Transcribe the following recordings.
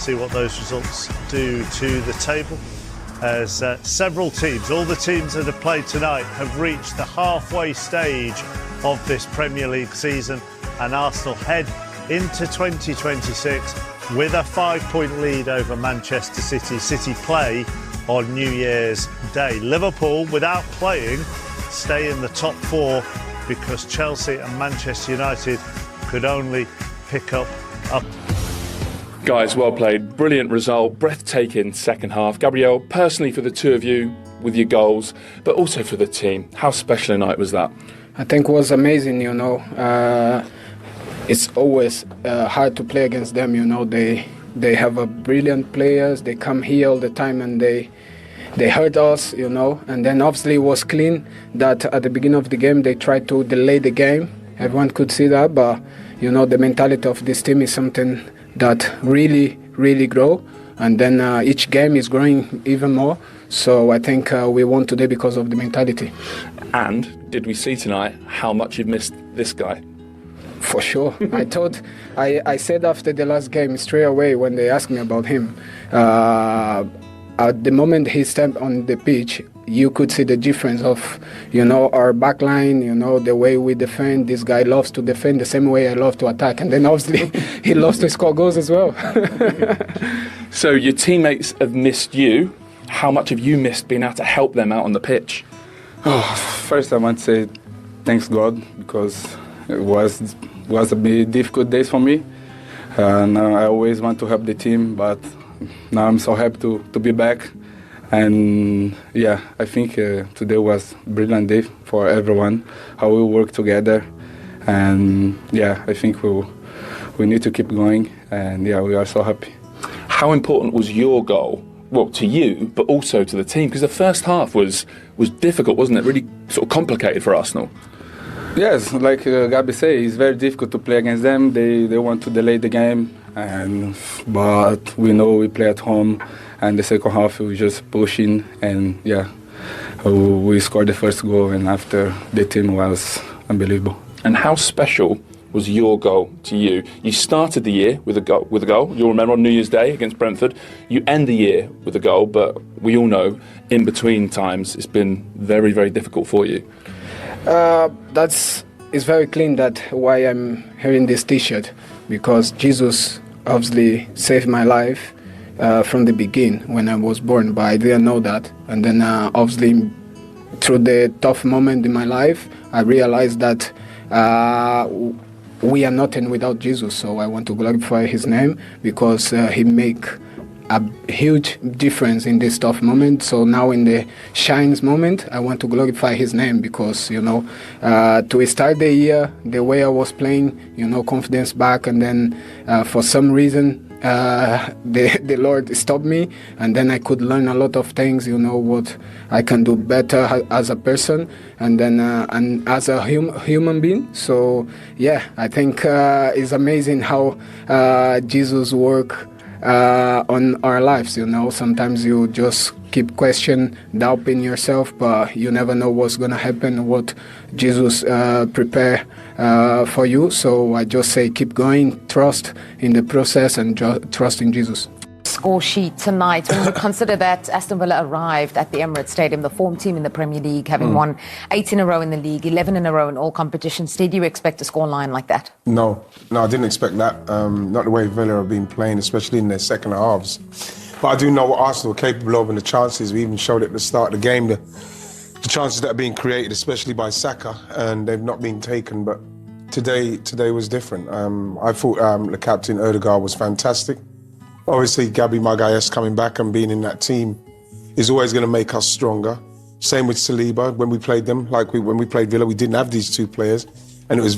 see what those results do to the table. As several teams, all the teams that have played tonight, have reached the halfway stage of this Premier League season, and Arsenal head into 2026 with a 5-point lead over Manchester City. City play on New Year's Day. Liverpool, without playing, stay in the top four because Chelsea and Manchester United could only pick up a... Guys, well played. Brilliant result. Breathtaking second half. Gabriel, personally for the two of you with your goals, but also for the team, how special a night was that? I think it was amazing, it's always hard to play against them, They have brilliant players. They come here all the time and they hurt us, And then obviously it was clean that at the beginning of the game they tried to delay the game. Everyone could see that, but, the mentality of this team is something that really, really grow. And then each game is growing even more. So I think we won today because of the mentality. And did we see tonight how much you've missed this guy? For sure. I said after the last game straight away when they asked me about him, at the moment he stepped on the pitch, you could see the difference of, our backline, the way we defend. This guy loves to defend the same way I love to attack. And then obviously he loves to score goals as well. So your teammates have missed you. How much have you missed being able to help them out on the pitch? First I want to say thanks God, because it was a bit difficult days for me. And I always want to help the team, but now I'm so happy to be back. And yeah, I think today was a brilliant day for everyone, how we work together. And yeah, I think we need to keep going. And yeah, we are so happy. How important was your goal? Well, to you, but also to the team, because the first half was difficult, wasn't it? Really sort of complicated for Arsenal. Yes, like Gabi said, it's very difficult to play against them. They want to delay the game, but we know we play at home, and the second half we just pushing, and yeah, we scored the first goal, and after the team was unbelievable. And how special was your goal to you? You started the year with a goal. You'll remember on New Year's Day against Brentford. You end the year with a goal, but we all know in between times it's been very, very difficult for you. It's very clean that why I'm wearing this T-shirt, because Jesus obviously saved my life from the beginning when I was born, but I didn't know that. And then obviously through the tough moment in my life, I realized that we are nothing without Jesus. So I want to glorify his name because he make a huge difference in this tough moment. So now in the shines moment, I want to glorify his name because, to start the year, the way I was playing, confidence back, and then for some reason, the Lord stopped me, and then I could learn a lot of things, what I can do better as a person, and then and as a human being. So yeah, I think it's amazing how Jesus work on our lives. Sometimes you just keep doubting yourself, but you never know what's gonna happen, what Jesus prepare for you. So I just say keep going, trust in the process, and trust in Jesus. Score sheet tonight, when you consider that Aston Villa arrived at the Emirates Stadium, the form team in the Premier League, having won 8 in a row in the league, 11 in a row in all competitions. Did you expect a scoreline like that? No, I didn't expect that. Not the way Villa have been playing, especially in their second halves. But I do know what Arsenal are capable of, and the chances we even showed at the start of the game, the chances that are being created, especially by Saka, and they've not been taken. But today was different. I thought the captain Odegaard was fantastic. Obviously, Gabi Magalhaes coming back and being in that team is always going to make us stronger. Same with Saliba. When we played them, when we played Villa, we didn't have these two players, and it was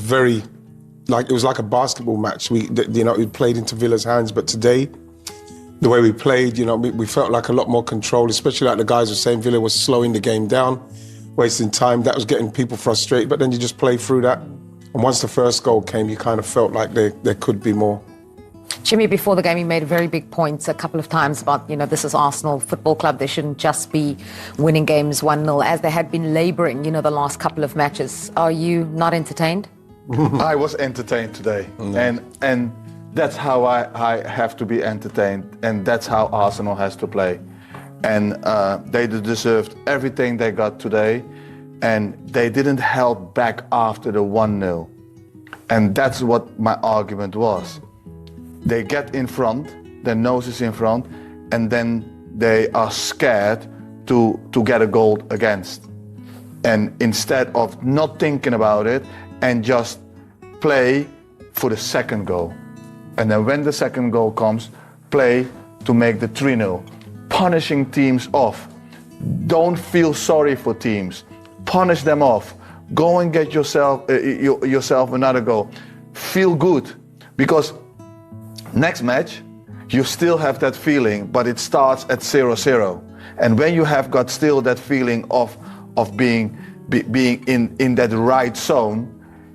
like a basketball match. It played into Villa's hands. But today, the way we played, we felt like a lot more control. Especially like the guys were saying, Villa was slowing the game down, wasting time. That was getting people frustrated. But then you just play through that, and once the first goal came, you kind of felt like there could be more. Jimmy, before the game, you made very big points a couple of times about, this is Arsenal Football Club. They shouldn't just be winning games 1-0, as they had been labouring, the last couple of matches. Are you not entertained? I was entertained today. And that's how I have to be entertained, and that's how Arsenal has to play. And they deserved everything they got today, and they didn't help back after the 1-0. And that's what my argument was. They get in front, their nose is in front, and then they are scared to get a goal against. And instead of not thinking about it and just play for the second goal. And then when the second goal comes, play to make the 3-0. Punishing teams off. Don't feel sorry for teams. Punish them off. Go and get yourself another goal. Feel good, because next match you still have that feeling, but it starts at 0-0. And when you have got still that feeling of being in that right zone,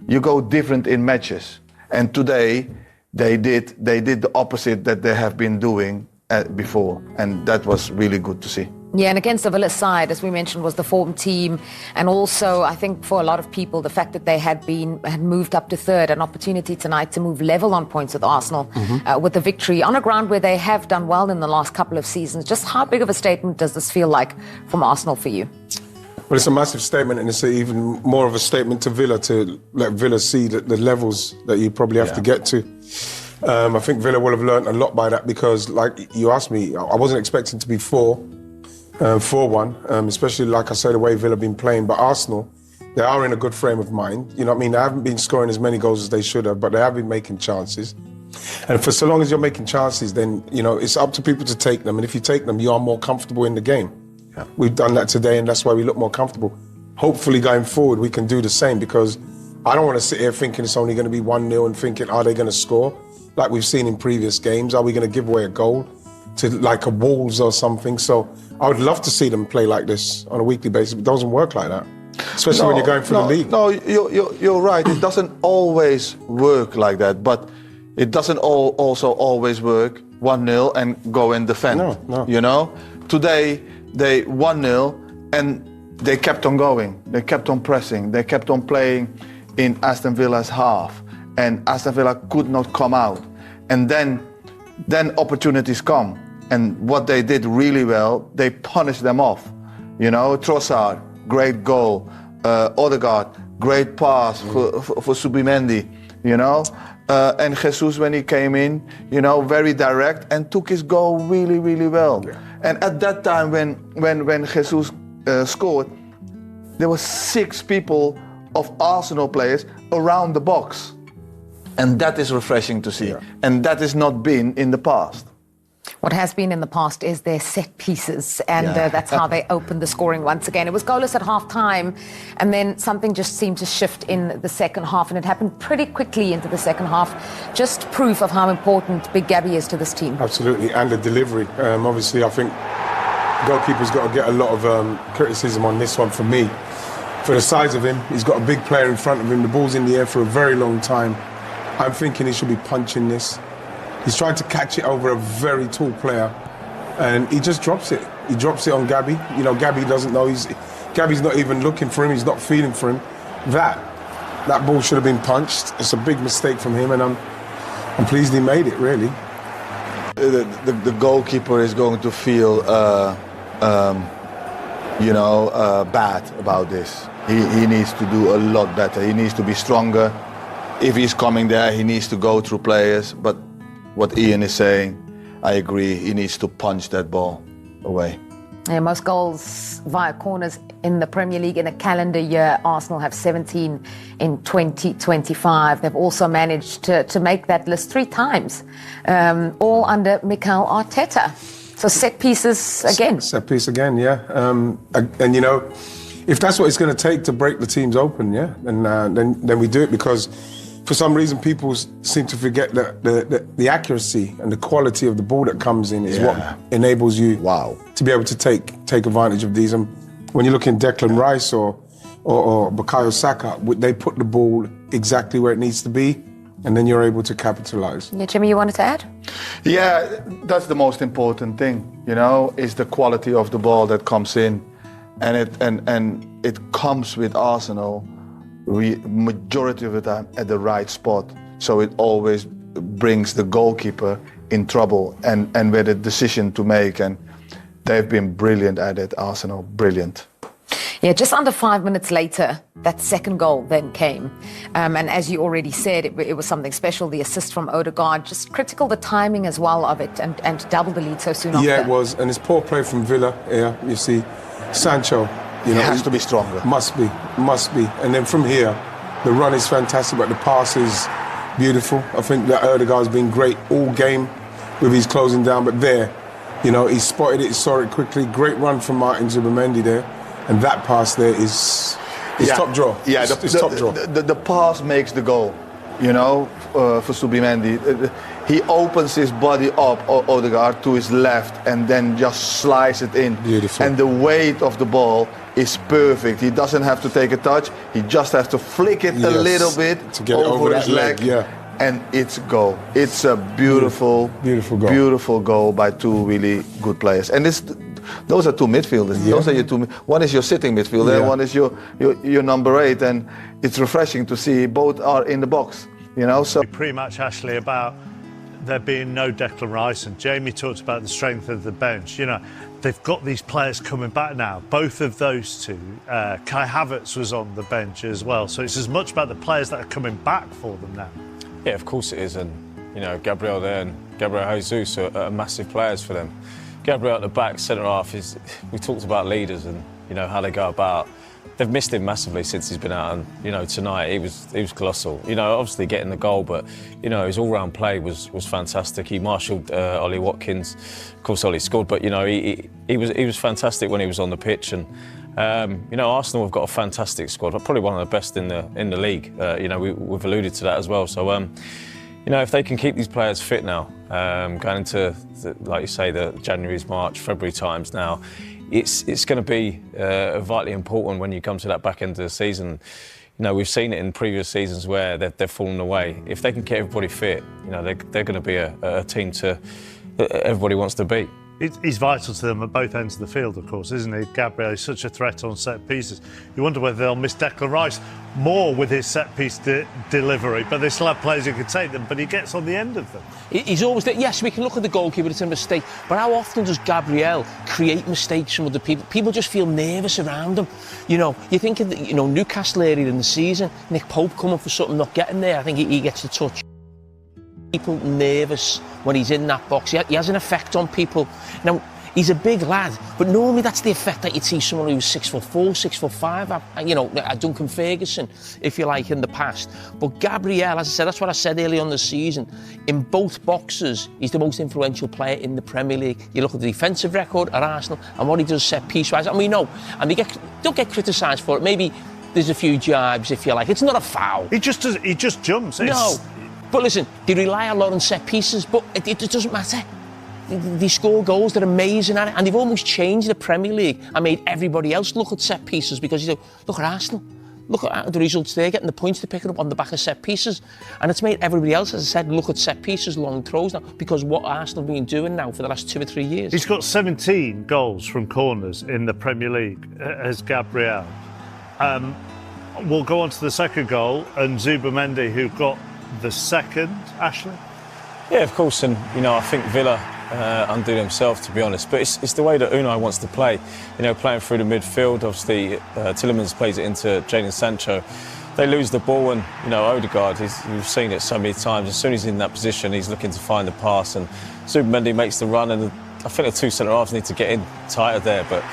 you go different in matches. And today they did the opposite that they have been doing before, and that was really good to see. Yeah, and against the Villa side, as we mentioned, was the form team, and also I think for a lot of people, the fact that they had moved up to third, an opportunity tonight to move level on points with Arsenal with the victory on a ground where they have done well in the last couple of seasons. Just how big of a statement does this feel like from Arsenal for you? Well, it's a massive statement, and it's even more of a statement to Villa, to let Villa see the levels that you probably have to get to. I think Villa will have learned a lot by that, because, like you asked me, I wasn't expecting to be 4-1, especially, like I say, the way Villa have been playing. But Arsenal, they are in a good frame of mind. You know what I mean? They haven't been scoring as many goals as they should have, but they have been making chances. And for so long as you're making chances, then, you know, it's up to people to take them. And if you take them, you are more comfortable in the game. Yeah. We've done that today, and that's why we look more comfortable. Hopefully, going forward, we can do the same, because I don't want to sit here thinking it's only going to be 1-0 and thinking, are they going to score? Like we've seen in previous games, are we going to give away a goal to like a Wolves or something? So I would love to see them play like this on a weekly basis, but it doesn't work like that, especially when you're going for the league. No, you're right. It doesn't always work like that, but it doesn't also always work 1-0 and go and defend. No. You know, today they 1-0 and they kept on going. They kept on pressing. They kept on playing in Aston Villa's half, and Aston Villa could not come out. And then opportunities come. And what they did really well, they punished them off. You know, Trossard, great goal. Odegaard, great pass for Subimendi, you know. And Jesus, when he came in, you know, very direct and took his goal really, really well. Yeah. And at that time, when Jesus scored, there were 6 people of Arsenal players around the box. And that is refreshing to see. Yeah. And that has not been in the past. What has been in the past is their set pieces, and that's how they opened the scoring once again. It was goalless at half-time, and then something just seemed to shift in the second half, and it happened pretty quickly into the second half. Just proof of how important Big Gabby is to this team. Absolutely, and the delivery. Obviously, I think goalkeeper's got to get a lot of criticism on this one from me. For the size of him, he's got a big player in front of him. The ball's in the air for a very long time. I'm thinking he should be punching this. He's trying to catch it over a very tall player, and he just drops it. He drops it on Gabby. You know, Gabby doesn't know. Gabby's not even looking for him. He's not feeling for him. That ball should have been punched. It's a big mistake from him, and I'm pleased he made it, really. The goalkeeper is going to feel, bad about this. He needs to do a lot better. He needs to be stronger. If he's coming there, he needs to go through players. But what Ian is saying, I agree. He needs to punch that ball away. Yeah, most goals via corners in the Premier League in a calendar year. Arsenal have 17 in 2025. They've also managed to make that list 3 times, all under Mikel Arteta. So set pieces again. Set piece again, yeah. And you know, if that's what it's going to take to break the teams open, yeah, then we do it, because for some reason, people seem to forget that the accuracy and the quality of the ball that comes in is what enables you to be able to take advantage of these. And when you look in Declan Rice or Bukayo Saka, they put the ball exactly where it needs to be, and then you're able to capitalize. Yeah, Jimmy, you wanted to add? Yeah, that's the most important thing, you know, is the quality of the ball that comes in, and it comes with Arsenal. Majority of the time at the right spot, so it always brings the goalkeeper in trouble and with a decision to make. And they've been brilliant at it, Arsenal, brilliant. Yeah, just under 5 minutes later, that second goal then came. And as you already said, it was something special. The assist from Odegaard, just critical, the timing as well of it, and double the lead so soon after. Yeah, it was. And it's poor play from Villa. Yeah, you see, Sancho, you know, has to be stronger. Must be. And then from here, the run is fantastic, but the pass is beautiful. I think that Odegaard's been great all game with his closing down, but there, you know, he spotted it, saw it quickly. Great run from Martin Zubimendi there. And that pass there is top draw. Yeah, it's top draw. The pass makes the goal, you know, for Zubimendi. He opens his body up, Odegaard, to his left, and then just slides it in. Beautiful. And the weight of the ball is perfect. He doesn't have to take a touch. He just has to flick it a little bit to get over his that leg. Yeah. And it's a goal. It's a beautiful goal by two really good players. And those are two midfielders. Yeah. Those are your two. One is your sitting midfielder, and one is your number 8. And it's refreshing to see both are in the box. You know, so Pre-match, Ashley, about there being no Declan Rice, and Jamie talked about the strength of the bench. You know, they've got these players coming back now. Both of those two. Kai Havertz was on the bench as well. So it's as much about the players that are coming back for them now. Yeah, of course it is. And, you know, Gabriel there and Gabriel Jesus are massive players for them. Gabriel at the back, centre-half, we talked about leaders and, you know, how they go about. They've missed him massively since he's been out, and, you know, tonight he was colossal. You know, obviously getting the goal, but, you know, his all-round play was fantastic. He marshalled Ollie Watkins. Of course, Ollie scored, but, you know, he was fantastic when he was on the pitch. And, you know, Arsenal have got a fantastic squad, probably one of the best in the league. You know, we've alluded to that as well. So, you know, if they can keep these players fit now, going into, like you say, the January's, March, February times now, it's going to be vitally important when you come to that back end of the season. You know, we've seen it in previous seasons where they've fallen away. If they can get everybody fit, you know, they're going to be a team that everybody wants to beat. He's vital to them at both ends of the field, of course, isn't he? Gabriel is such a threat on set pieces. You wonder whether they'll miss Declan Rice more with his set piece delivery, but they still have players who can take them, but he gets on the end of them. He's always there. Yes, we can look at the goalkeeper, it's a mistake, but how often does Gabriel create mistakes from other people? People just feel nervous around him. You know, you think of Newcastle earlier in the season, Nick Pope coming for something, not getting there. I think he gets the touch. People nervous when he's in that box. He has an effect on people. Now, he's a big lad, but normally that's the effect that you'd see someone who's 6'4", 6'5", you know, Duncan Ferguson, if you like, in the past. But Gabriel, as I said, that's what I said early on the season. In both boxes, he's the most influential player in the Premier League. You look at the defensive record at Arsenal and what he does set piece-wise, and we know, and don't get criticised for it. Maybe there's a few jibes, if you like. It's not a foul. He just jumps. No. But listen, they rely a lot on set pieces, but it doesn't matter. They score goals, they're amazing at it, and they've almost changed the Premier League and made everybody else look at set pieces because you go, look at Arsenal, look at the results they're getting, the points they're picking up on the back of set pieces. And it's made everybody else, as I said, look at set pieces, long throws now, because what Arsenal have been doing now for the last 2 or 3 years. He's got 17 goals from corners in the Premier League as Gabriel. We'll go on to the second goal, and Zubimendi, who got the second, Ashley? Yeah, of course, and, you know, I think Villa undo themselves, to be honest, but it's the way that Unai wants to play. You know, playing through the midfield, obviously Tielemans plays it into Jadon Sancho. They lose the ball, and, you know, Odegaard, we've seen it so many times, as soon as he's in that position, he's looking to find the pass, and Zubimendi makes the run, and I think the two centre-halves need to get in tighter there, but,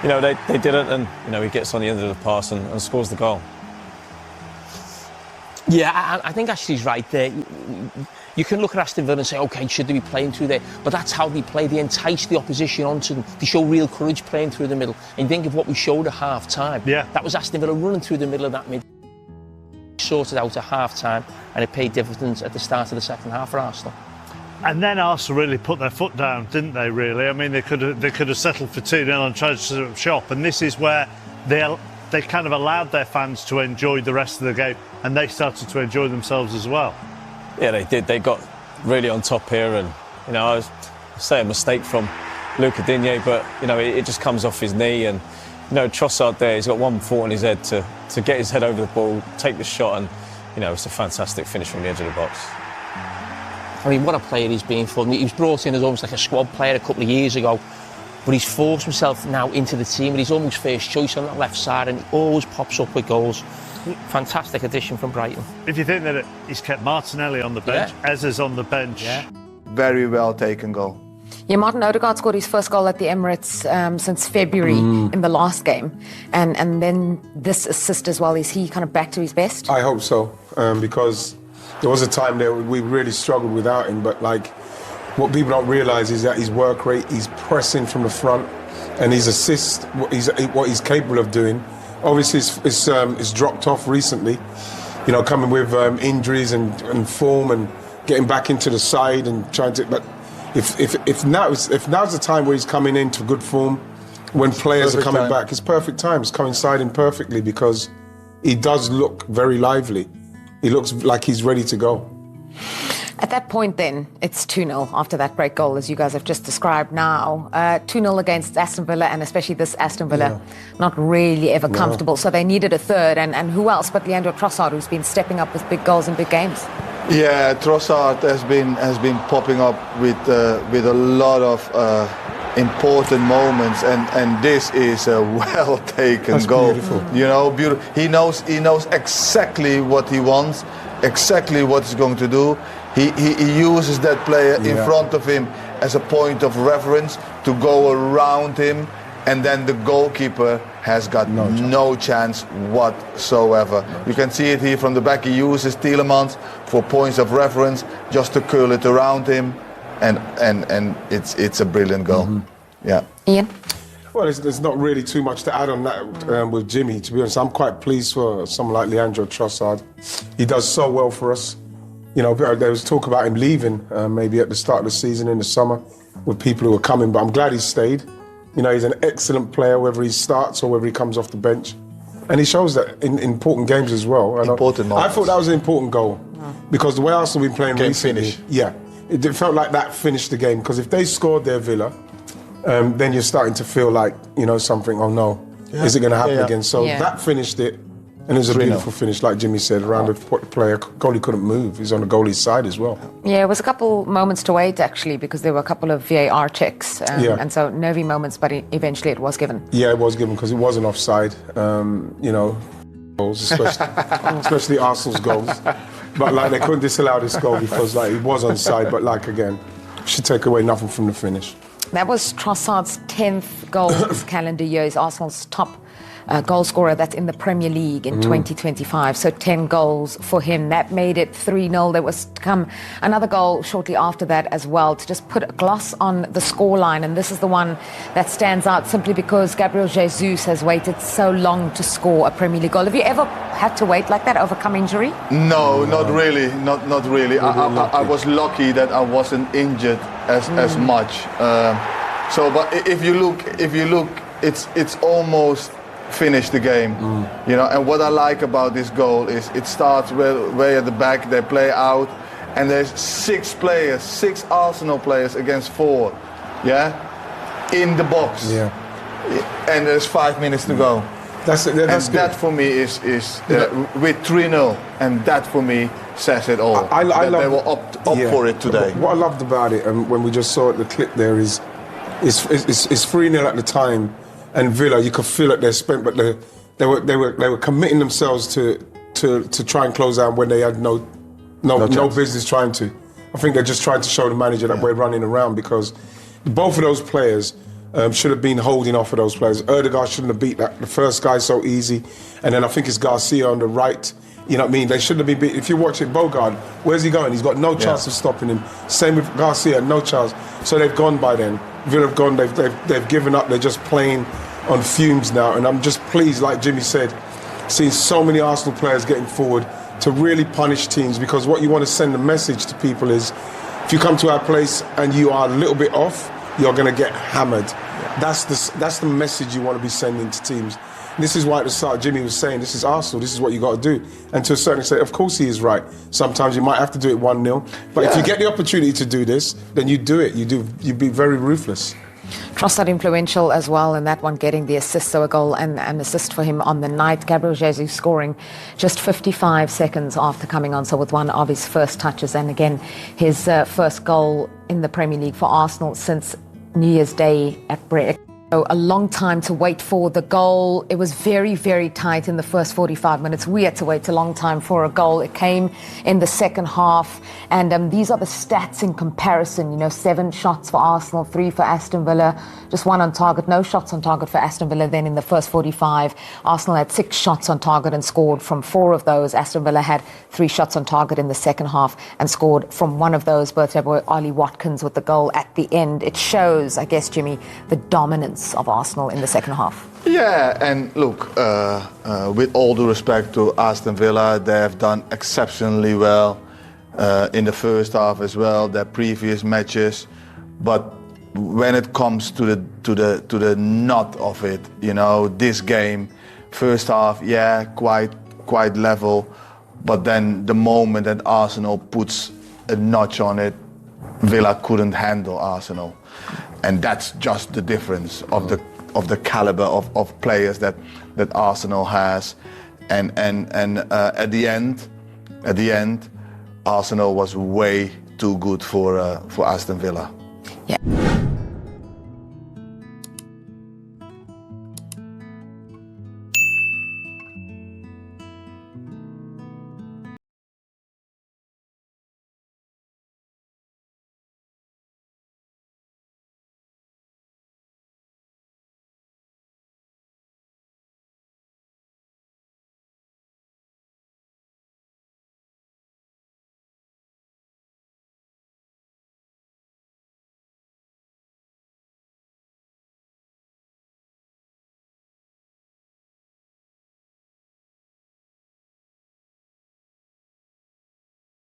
you know, they didn't, and, you know, he gets on the end of the pass and scores the goal. Yeah, I think Ashley's right there. You can look at Aston Villa and say, OK, should they be playing through there? But that's how they play. They entice the opposition onto them. They show real courage playing through the middle. And you think of what we showed at half-time. Yeah. That was Aston Villa running through the middle of that mid. Sorted out at half-time, and it paid dividends at the start of the second half for Arsenal. And then Arsenal really put their foot down, didn't they, really? I mean, they could have settled for 2-0 and tried to set up shop. And this is where they kind of allowed their fans to enjoy the rest of the game, and they started to enjoy themselves as well. Yeah, they did. They got really on top here, and, you know, I say a mistake from Luca Digne, but, you know, it just comes off his knee, and, you know, Trossard there, he's got one foot on his head to get his head over the ball, take the shot, and, you know, it's a fantastic finish from the edge of the box. I mean, what a player he's been for. He was brought in as almost like a squad player a couple of years ago, but he's forced himself now into the team, and he's almost first choice on that left side, and he always pops up with goals. Fantastic addition from Brighton. If you think that he's kept Martinelli on the bench, Ezra's on the bench. Yeah. Very well taken goal. Yeah, Martin Odegaard scored his first goal at the Emirates since February in the last game. And then this assist as well. Is he kind of back to his best? I hope so, because there was a time there we really struggled without him. But like, what people don't realise is that his work rate, he's pressing from the front, and his assist, what he's capable of doing. Obviously, it's dropped off recently. You know, coming with injuries and form and getting back into the side and trying to. But if now's the time where he's coming into good form, when players are coming back, it's perfect time. It's coinciding perfectly because he does look very lively. He looks like he's ready to go. At that point then, it's 2-0 after that great goal, as you guys have just described now. 2-0 against Aston Villa, and especially this Aston Villa, not really ever comfortable. So they needed a third, and who else but Leandro Trossard, who's been stepping up with big goals in big games? Yeah, Trossard has been popping up with a lot of important moments, and this is a well taken goal. Beautiful. You know, beautiful. He knows exactly what he wants, exactly what he's going to do. He uses that player in front of him as a point of reference to go around him, and then the goalkeeper has got no chance whatsoever. You can see it here from the back. He uses Tielemans for points of reference just to curl it around him, and it's a brilliant goal. Yeah. Ian? Well, there's not really too much to add on that with Jimmy, to be honest. I'm quite pleased for someone like Leandro Trossard. He does so well for us. You know, there was talk about him leaving maybe at the start of the season in the summer with people who were coming, but I'm glad he stayed. You know, he's an excellent player, whether he starts or whether he comes off the bench. And he shows that in important games as well. Important moments. I thought that was an important goal because the way Arsenal have been playing Game recently, finish. it felt like that finished the game. Because if they scored their Villa, then you're starting to feel like, you know, something, oh no, is it going to happen again? So that finished it. And it was a beautiful finish, like Jimmy said, around the player. Goalie couldn't move. He's on the goalie's side as well. Yeah, it was a couple moments to wait, actually, because there were a couple of VAR checks. And so nervy moments, but eventually it was given. Yeah, it was given because it wasn't offside. You know, goals, especially Arsenal's goals. But like they couldn't disallow this goal because like it was onside. But like again, should take away nothing from the finish. That was Trossard's 10th goal this calendar year. He's Arsenal's top goal scorer that's in the Premier League in 2025. So 10 goals for him. That made it 3-0. There was to come another goal shortly after that as well to just put a gloss on the scoreline. And this is the one that stands out simply because Gabriel Jesus has waited so long to score a Premier League goal. Have you ever had to wait like that, overcome injury? No, not really. Not really. I was lucky that I wasn't injured as much. But if you look, it's almost finished the game, you know. And what I like about this goal is it starts way at the back. They play out, and there's six Arsenal players against 4, in the box, and there's 5 minutes to go. That's good. That for me is with 3-0, and that for me says it all. I love they were up for it today. What I loved about it, and when we just saw it, the clip there is 3-0 at the time. And Villa, you could feel it. They're spent, but they were committing themselves to try and close out when they had no business trying to. I think they're just trying to show the manager that we're running around because both of those players should have been holding off of those players. Odegaard shouldn't have beat the first guy so easy, and then I think it's Garcia on the right. You know what I mean? They shouldn't have been beat. If you watch it, Bogard, where's he going? He's got no chance of stopping him. Same with Garcia, no chance. So they've gone by then. Villa have gone. They've given up. They're just playing on fumes now, and I'm just pleased, like Jimmy said, seeing so many Arsenal players getting forward to really punish teams, because what you want to send a message to people is if you come to our place and you are a little bit off, you're going to get hammered. That's the message you want to be sending to teams. And this is why at the start Jimmy was saying this is Arsenal, this is what you got to do. And to a certain extent, of course he is right. Sometimes you might have to do it 1-0, but if you get the opportunity to do this, then you do it. You be very ruthless. Trossard influential as well in that one, getting the assist, so a goal and an assist for him on the night. Gabriel Jesus scoring just 55 seconds after coming on, so with one of his first touches, and again his first goal in the Premier League for Arsenal since New Year's Day at Brett. So a long time to wait for the goal. It was very, very tight in the first 45 minutes. We had to wait a long time for a goal. It came in the second half. And these are the stats in comparison. You know, 7 shots for Arsenal, 3 for Aston Villa, just 1 on target. No shots on target for Aston Villa then in the first 45. Arsenal had 6 shots on target and scored from 4 of those. Aston Villa had 3 shots on target in the second half and scored from 1 of those. Birthday boy Ollie Watkins with the goal at the end. It shows, I guess, Jimmy, the dominance of Arsenal in the second half. Yeah, and look, with all due respect to Aston Villa, they have done exceptionally well in the first half as well, their previous matches. But when it comes to the nut of it, you know, this game, first half, yeah, quite level, but then the moment that Arsenal puts a notch on it, Villa couldn't handle Arsenal. And that's just the difference of the caliber of players that Arsenal has, and at the end, Arsenal was way too good for Aston Villa. Yeah.